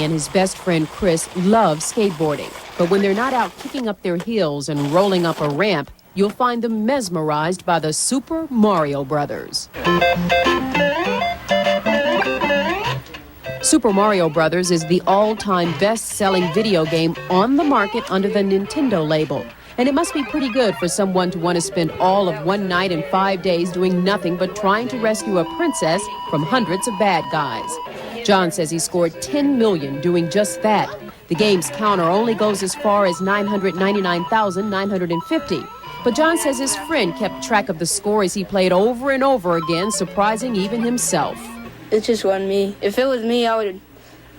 and his best friend Chris love skateboarding. But when they're not out kicking up their heels and rolling up a ramp, you'll find them mesmerized by the Super Mario Brothers. Super Mario Brothers is the all-time best-selling video game on the market under the Nintendo label. And it must be pretty good for someone to want to spend all of one night and 5 days doing nothing but trying to rescue a princess from hundreds of bad guys. John says he scored 10 million doing just that. The game's counter only goes as far as 999,950. But John says his friend kept track of the score as he played over and over again, surprising even himself. It just wasn't me. If it was me, I would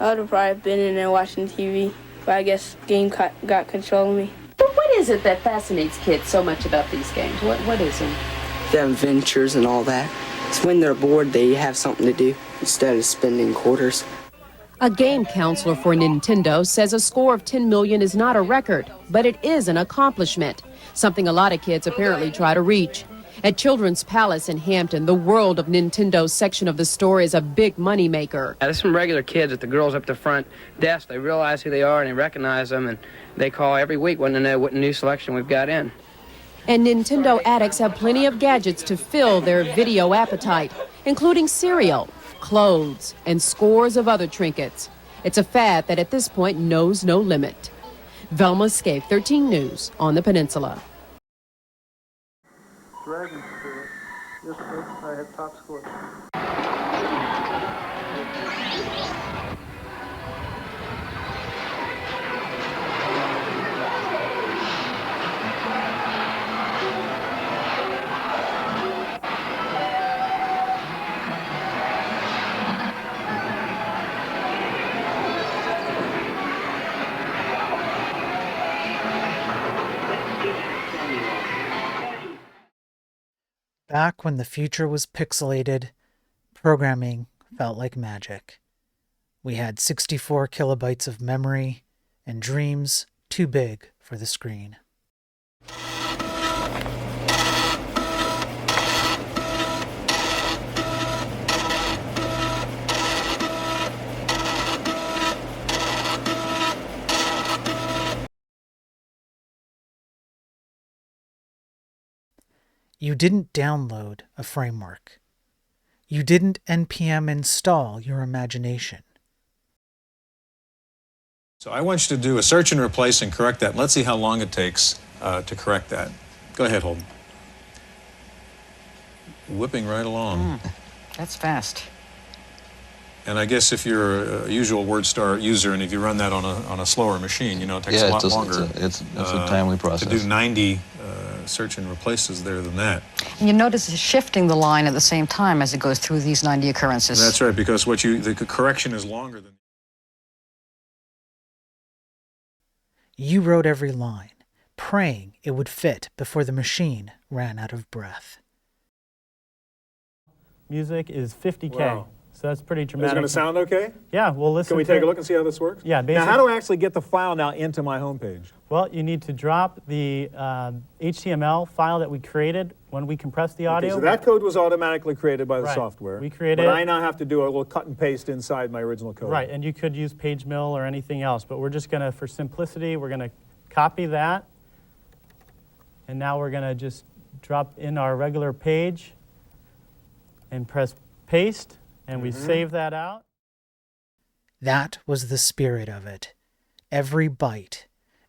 have probably been in there watching TV. But I guess the game got control of me. But what is it that fascinates kids so much about these games? What is it? The adventures and all that. It's when they're bored, they have something to do instead of spending quarters. A game counselor for Nintendo says a score of 10 million is not a record, but it is an accomplishment, something a lot of kids apparently try to reach. At Children's Palace in Hampton, the World of Nintendo section of the store is a big moneymaker. There's some regular kids at the girls up the front desk. They realize who they are and they recognize them, and they call every week wanting to know what new selection we've got in. And Nintendo addicts have plenty of gadgets to fill their video appetite, including cereal, clothes, and scores of other trinkets. It's a fad that at this point knows no limit. Velma Scaife, 13 News on the Peninsula. Dragon Spirit. Yes, I had top score. Back when the future was pixelated, programming felt like magic. We had 64 kilobytes of memory and dreams too big for the screen. You didn't download a framework. You didn't npm install your imagination. So I want you to do a search and replace and correct that. Let's see how long it takes to correct that. Go ahead, Holden. Whipping right along. That's fast. And I guess if you're a usual WordStar user and if you run that on a slower machine, you know, it takes a lot longer. It's a timely process. To do 90 search and replaces there than that. And you notice it's shifting the line at the same time as it goes through these 90 occurrences. That's right, because the correction is longer than... You wrote every line, praying it would fit before the machine ran out of breath. Music is 50K. Wow. So that's pretty Is it dramatic. going to sound okay? Yeah, we'll listen. Can we take a look and see how this works? Yeah, basically. Now, how do I actually get the file now into my homepage? Well, you need to drop the HTML file that we created when we compressed the audio. Okay, so that code was automatically created by the Right. software. We created But it. I now have to do a little cut and paste inside my original code. Right, and you could use PageMill or anything else, but we're just going to, for simplicity, we're going to copy that. And now we're going to just drop in our regular page and press paste. And we save that out. That was the spirit of it. Every byte,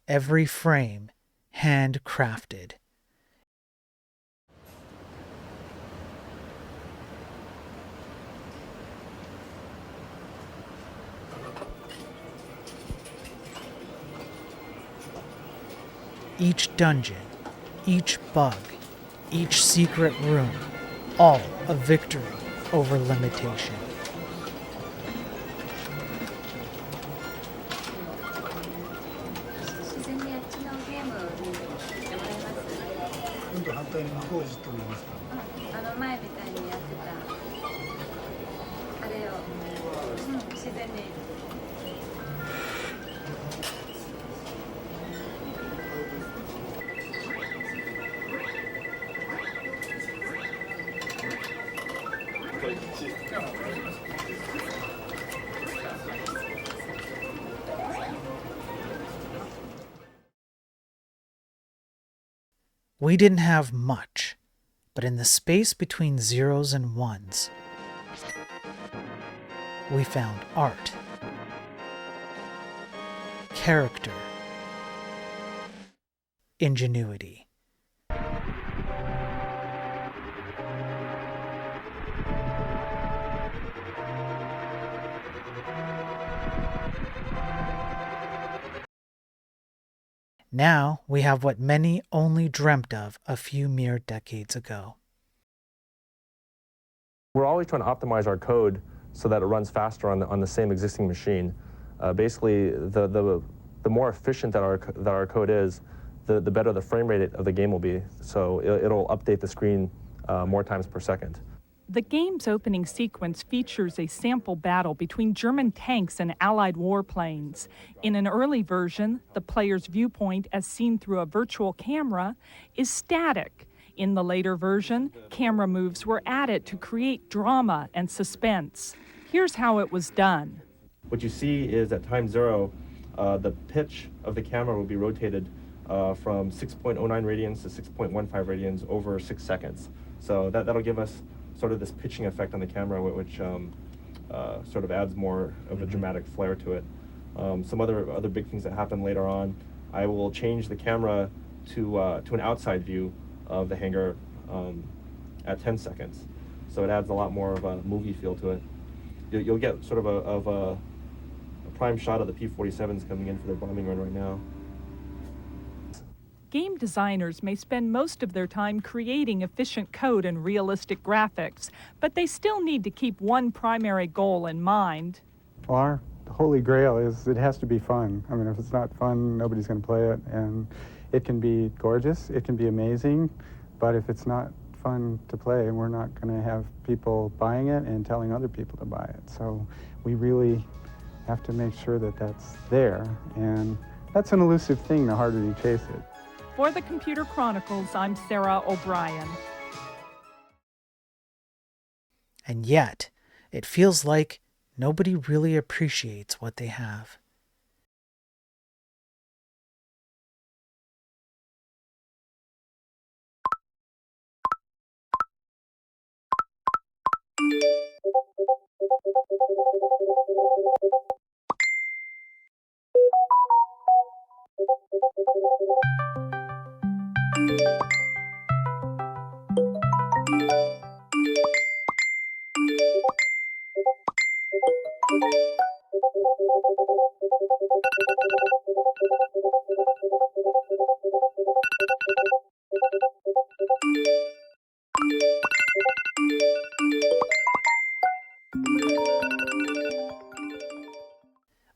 every frame, handcrafted. Each dungeon, each bug, each secret room, all a victory over limitation. We didn't have much, but in the space between zeros and ones, we found art, character, ingenuity. Now we have what many only dreamt of a few mere decades ago. We're always trying to optimize our code so that it runs faster on the same existing machine. Basically, the more efficient that our code is, the better the frame rate of the game will be. So it'll update the screen more times per second. The game's opening sequence features a sample battle between German tanks and Allied warplanes. In an early version, the player's viewpoint, as seen through a virtual camera, is static. In the later version, camera moves were added to create drama and suspense. Here's how it was done. What you see is at time 0, the pitch of the camera will be rotated from 6.09 radians to 6.15 radians over 6 seconds. So that'll give us sort of this pitching effect on the camera, which sort of adds more of a dramatic flair to it. Some other big things that happen later on, I will change the camera to an outside view of the hangar at 10 seconds. So it adds a lot more of a movie feel to it. You'll get sort of a prime shot of the P-47s coming in for their bombing run right now. Game designers may spend most of their time creating efficient code and realistic graphics, but they still need to keep one primary goal in mind. Well, our holy grail is it has to be fun. I mean, if it's not fun, nobody's going to play it. And it can be gorgeous, it can be amazing, but if it's not fun to play, we're not going to have people buying it and telling other people to buy it. So we really have to make sure that that's there. And that's an elusive thing the harder you chase it. For the Computer Chronicles, I'm Sarah O'Brien. And yet, it feels like nobody really appreciates what they have.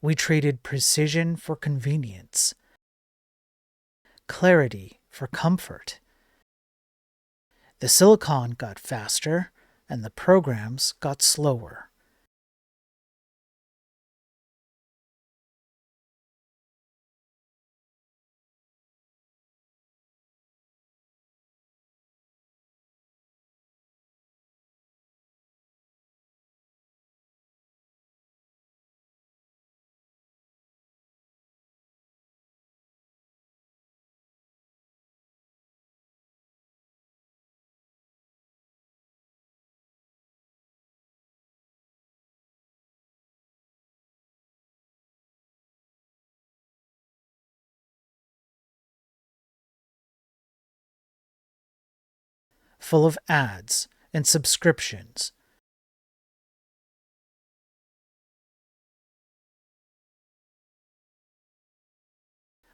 We traded precision for convenience, clarity for comfort. The silicon got faster, and the programs got slower. Full of ads and subscriptions.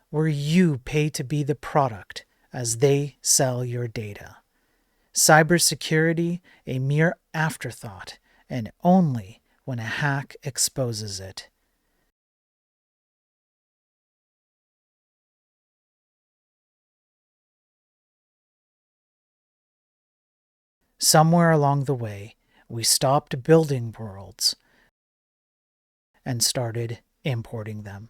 Where you pay to be the product as they sell your data. Cybersecurity a mere afterthought, and only when a hack exposes it. Somewhere along the way, we stopped building worlds and started importing them.